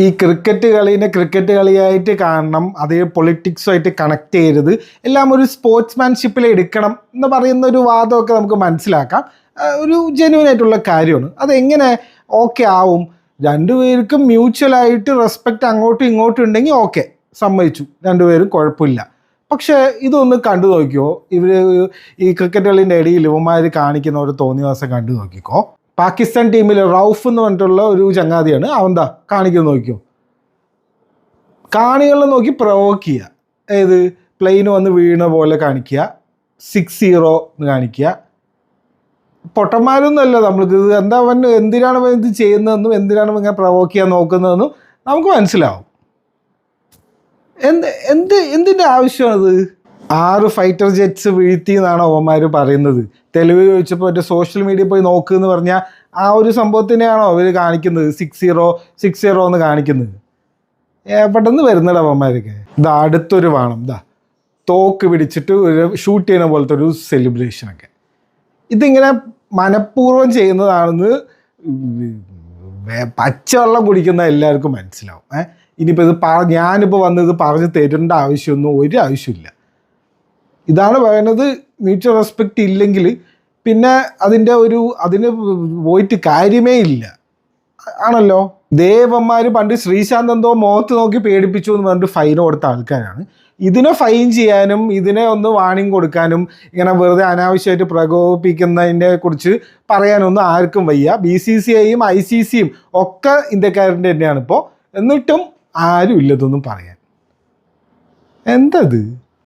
ഈ ക്രിക്കറ്റ് കളിയായിട്ട് കാണണം, അത് പൊളിറ്റിക്സുമായിട്ട് കണക്ട് ചെയ്യരുത്, എല്ലാം ഒരു സ്പോർട്സ്മാൻഷിപ്പിൽ എടുക്കണം എന്ന് പറയുന്ന ഒരു വാദമൊക്കെ നമുക്ക് മനസ്സിലാക്കാം. ഒരു ജെന്യുവൻ ആയിട്ടുള്ള കാര്യമാണ്. അതെങ്ങനെ ഓക്കെ ആവും? രണ്ടുപേർക്കും മ്യൂച്വലായിട്ട് റെസ്പെക്റ്റ് അങ്ങോട്ടും ഇങ്ങോട്ടും ഉണ്ടെങ്കിൽ ഓക്കെ, സമ്മതിച്ചു, രണ്ടുപേരും കുഴപ്പമില്ല. പക്ഷേ ഇതൊന്ന് കണ്ടു നോക്കിയോ, ഇവർ ഈ ക്രിക്കറ്റ് കളിൻ്റെ ഇടയിൽ ഇവന്മാർ കാണിക്കുന്ന ഒരു തോന്നിവാസം കണ്ടു നോക്കിക്കോ. പാകിസ്ഥാൻ ടീമിൽ റൌഫ് എന്ന് പറഞ്ഞിട്ടുള്ള ഒരു ചങ്ങാതിയാണ്, അവന്താ കാണിക്കുന്നത് നോക്കിയോ. കാണികളെ നോക്കി പ്രൊവോക്ക് ചെയ്യുക, ഏത് പ്ലെയിൻ വന്ന് വീണ പോലെ കാണിക്കുക, 6-0 എന്ന് കാണിക്കുക. പൊട്ടന്മാരൊന്നും അല്ല നമ്മൾക്ക്, എന്താ എന്തിനാണ് ഇത് ചെയ്യുന്നതെന്നും എന്തിനാണ് ഇങ്ങനെ പ്രൊവോക്ക് ചെയ്യാൻ നോക്കുന്നതെന്നും നമുക്ക് മനസ്സിലാവും. എന്തിൻ്റെ ആവശ്യമാണത്? 6 ഫൈറ്റർ ജെറ്റ്സ് വീഴ്ത്തി എന്നാണ് അവന്മാർ പറയുന്നത്. തെളിവ് ചോദിച്ചപ്പോൾ മറ്റേ സോഷ്യൽ മീഡിയ പോയി നോക്കുമെന്ന് പറഞ്ഞാൽ ആ ഒരു സംഭവത്തിനെയാണോ അവർ കാണിക്കുന്നത്? 6-0 എന്ന് കാണിക്കുന്നത്. പെട്ടെന്ന് വരുന്നട അവന്മാരൊക്കെ. ഇതാ അടുത്തൊരു വേണം, ഇതാ തോക്ക് പിടിച്ചിട്ട് ഒരു ഷൂട്ട് ചെയ്യുന്ന പോലത്തെ ഒരു സെലിബ്രേഷനൊക്കെ. ഇതിങ്ങനെ മനഃപൂർവ്വം ചെയ്യുന്നതാണെന്ന് പച്ചവെള്ളം കുടിക്കുന്ന എല്ലാവർക്കും മനസ്സിലാവും. ഇനിയിപ്പോൾ ഇത് ഞാനിപ്പോൾ വന്ന് ഇത് പറഞ്ഞു തരേണ്ട ആവശ്യമൊന്നും ഒരു ആവശ്യമില്ല. ഇതാണ് പറയുന്നത്. മ്യൂച്വൽ റെസ്പെക്റ്റ് ഇല്ലെങ്കിൽ പിന്നെ അതിന് പോയിട്ട് കാര്യമേ ഇല്ല ആണല്ലോ. ദേവന്മാർ പണ്ട് ശ്രീശാന്ത് എന്തോ മുഖത്ത് നോക്കി പേടിപ്പിച്ചു എന്ന് പറഞ്ഞിട്ട് ഫൈൻ കൊടുത്ത ആൾക്കാരാണ്. ഇതിനെ ഫൈൻ ചെയ്യാനും ഇതിനെ ഒന്ന് വാണിംഗ് കൊടുക്കാനും ഇങ്ങനെ വെറുതെ അനാവശ്യമായിട്ട് പ്രകോപിപ്പിക്കുന്നതിനെ കുറിച്ച് പറയാനൊന്നും ആർക്കും വയ്യ. BCCIയും ICCയും ഒക്കെ ഇന്ത്യക്കാരൻ്റെ തന്നെയാണ് ഇപ്പോൾ. എന്നിട്ടും ആരും ഇല്ലതൊന്നും പറയാൻ. എന്തത്?